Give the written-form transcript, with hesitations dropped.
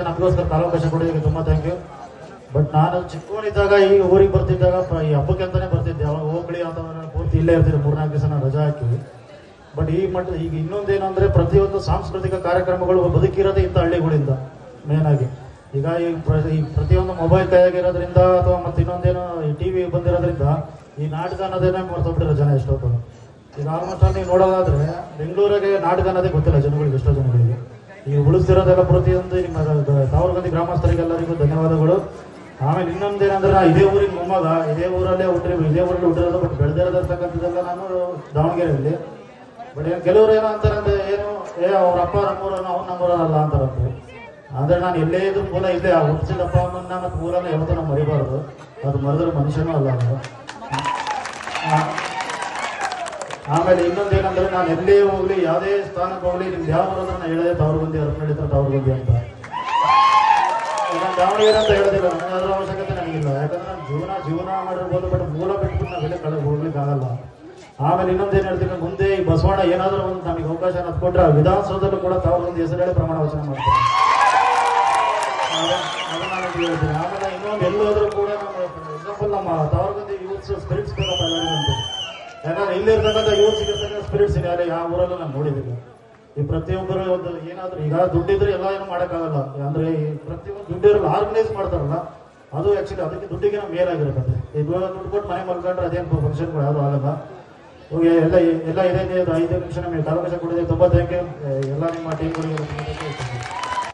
ನಮಗೋಸ್ಕರ ಕಾಲಾವಕಾಶ ಕೊಡೋದಕ್ಕೆ ತುಂಬಾ ಥ್ಯಾಂಕ್ ಯು. ಬಟ್ ನಾನು ಚಿಕ್ಕವನಿದ್ದಾಗ ಈ ಊರಿಗೆ ಬರ್ತಿದ್ದಾಗ ಈ ಹಬ್ಬಕ್ಕೆ ಅಂತಾನೆ ಬರ್ತಿದ್ದೆ. ಅವಾಗ ಹೋಗ್ಲಿ ಅಥವಾ ಪೂರ್ತಿ ಇಲ್ಲೇ ಇರ್ತಿದ್ದೆ, 4-4 ದಿವಸ ನಾನು ರಜಾ ಹಾಕಿ. ಬಟ್ ಈ ಮಟ್ಟ ಈಗ ಇನ್ನೊಂದೇನು ಅಂದ್ರೆ ಪ್ರತಿಯೊಂದು ಸಾಂಸ್ಕೃತಿಕ ಕಾರ್ಯಕ್ರಮಗಳು ಬದುಕಿರೋದೇ ಇಂಥ ಹಳ್ಳಿಗಳಿಂದ ಮೇನ್ ಆಗಿ. ಈಗ ಈ ಪ್ರತಿಯೊಂದು ಮೊಬೈಲ್ ಕೈಯಾಗಿರೋದ್ರಿಂದ ಅಥವಾ ಮತ್ತೆ ಇನ್ನೊಂದೇನೋ ಈ ಟಿವಿ ಬಂದಿರೋದ್ರಿಂದ ಈ ನಾಟಕ ಅನ್ನೋದೇನೇ ಮರ್ತೋಗ್ಬಿಟ್ಟಿರೋ ಜನ ಎಷ್ಟೊತ್ತು. ಈಗ ಆಲ್ಮೋಸ್ಟ್ ನೀವು ನೋಡೋದಾದ್ರೆ ಬೆಂಗಳೂರಿಗೆ ನಾಟಕ ಅನ್ನೋದೇ ಗೊತ್ತಿಲ್ಲ ಜನಗಳಿಗೆ, ಎಷ್ಟೋ ಜನಗಳಿಗೆ. ಈಗ ಉಳಿಸ್ತಿರೋದೆಲ್ಲ ಪ್ರತಿಯೊಂದು ನಿಮ್ಮ ತಾವರಗಂದಿ ಗ್ರಾಮಸ್ಥರಿಗೆಲ್ಲರಿಗೂ ಧನ್ಯವಾದಗಳು. ಆಮೇಲೆ ಇನ್ನೊಂದೇನಂದ್ರೆ ನಾ ಇದೇ ಊರಿನ ಮೊಮ್ಮಗ, ಇದೇ ಊರಲ್ಲೇ ಇದೇ ಊರಲ್ಲಿ ಹುಟ್ಟಿರೋದು. ಬಟ್ ಬೆಳೆದಿರೋದಿರ್ತಕ್ಕಂಥದ್ದೆಲ್ಲ ನಾನು ದಾವಣಗೆರೆಯಲ್ಲಿ. ಬಟ್ ಏನು ಕೆಲವರು ಏನೋ ಅಂತಾರಂದ್ರೆ ಏನು ಅವ್ರ ಅಪ್ಪ ನಮ್ಮೂರನ್ನು ಅವ್ನು ನಮ್ಮೂರಲ್ಲ ಅಂತಾರಂತೆ. ಆದರೆ ನಾನು ಎಲ್ಲೇ ಇದ್ರು ಮೂಲ ಇಲ್ಲೇ ಹುಟ್ಟಿಸಿದ ಅಪ್ಪ ಅಮ್ಮನ್ನ ಮತ್ತು ಮೂಲನ ಯಾವತ್ತೂ ನಾವು ಮರಿಬಾರ್ದು. ಅದು ಮರೆದ್ರೆ ಮನುಷ್ಯನೂ ಅಲ್ಲ ಅದು. ಆಮೇಲೆ ಇನ್ನೊಂದೇನಂದ್ರೆ ನಾನು ಎಲ್ಲೇ ಹೋಗ್ಲಿ, ಯಾವುದೇ ಸ್ಥಾನಕ್ಕೆ ಹೋಗ್ಲಿ, ನಿಮ್ದು ಯಾವ ಊರಂದ್ರೆ ನಾನು ಹೇಳೋದೇ ತಾವರಗಂದಿ, ಹರಪನಹಳ್ಳಿ ತಾವರಗಂದಿ ಅಂತ. ನಾನು ದಾವಣಗೆರೆ ಅಂತ ಹೇಳೋದಿಲ್ಲ, ನನಗೆ ಅದರ ಅವಶ್ಯಕತೆ ನನಗಿಲ್ಲ. ಯಾಕಂದ್ರೆ ನಾನು ಜೀವನ ಮಾಡಿರ್ಬೋದು, ಬಟ್ ಮೂಲ ಬಿಟ್ಬಿಟ್ಟು ನಾವೆಲ್ಲೇ ಕಡೆ ಹೋಗ್ಲಿಕ್ಕೆ ಆಗಲ್ಲ. ಆಮೇಲೆ ಇನ್ನೊಂದೇನು ಹೇಳ್ತೀನಿ, ಮುಂದೆ ಈ ಬಸವಣ್ಣ ಏನಾದರೂ ಒಂದು ನಮಗೆ ಅವಕಾಶ ಅನ್ನೋದು ಕೊಟ್ಟರೆ ಆ ವಿಧಾನಸೌಧದಲ್ಲೂ ಕೂಡ ತಾವರಗಂದಿ ಹೆಸರು ಹೇಳಿ ಪ್ರಮಾಣ ವಚನ ಮಾಡ್ತಾರೆ. ಅದನ್ನ ನಾನು ಹೇಳ್ತೀನಿ. ಆಮೇಲೆ ಇನ್ನೊಂದು ಎಲ್ಲೋದ್ರೂ ಕೂಡ ನಮ್ಮ ಎಕ್ಸಾಂಪಲ್ ನಮ್ಮ ತಾವರಗಂದಿ ಯೂತ್ಸ್ ಸ್ಪಿರಿಟ್ಸ್ ಬೇಕಪ್ಪ ಎಲ್ಲರಿಗೂ ಅಂತ. ಯಾಕಂದ್ರೆ ಇಲ್ಲಿರ್ತಕ್ಕಂಥ ಯೂತ್ ಸಿಗಿರ್ತಕ್ಕಂಥ ಸ್ಪಿರಿಟ್ಸ್ ಯಾರೇ ಯಾವ ಊರಲ್ಲೂ ನಾನು ನೋಡಿದ್ದೀನಿ. ಈ ಪ್ರತಿಯೊಬ್ಬರು ಒಂದು ಏನಾದರೂ ಈಗ ದುಡ್ಡಿದ್ರೆ ಎಲ್ಲ ಏನು ಮಾಡೋಕ್ಕಾಗಲ್ಲ. ಅಂದ್ರೆ ಈ ಪ್ರತಿಯೊಂದು ದುಡ್ಡಿರಲ್ಲ ಆರ್ಗನೈಸ್ ಮಾಡ್ತಾರಲ್ಲ, ಅದು ಆ್ಯಕ್ಚುಲಿ ಅದಕ್ಕೆ ದುಡ್ಡಿಗೆ ಮೇಲಾಗಿರುತ್ತೆ. ಈಗ ದುಡ್ಡು ಕೊಟ್ಟು ಮನೆ ಮಲ್ಕೊಂಡ್ರೆ ಅದೇನು ಫಂಕ್ಷನ್ಗಳು ಯಾವುದು ಆಗಲ್ಲ. ಹೋಗಿ ಎಲ್ಲ ಇದೇ 5 ನಿಮಿಷ ನಮಗೆ ಕಾಲಾವಕಾಶ ಕೊಡಿದೆ. ತುಂಬ ಥ್ಯಾಂಕ್ ಯು ಎಲ್ಲ ನಿಮ್ಮ ಟೀಮ್ಗಳಿಗೆ.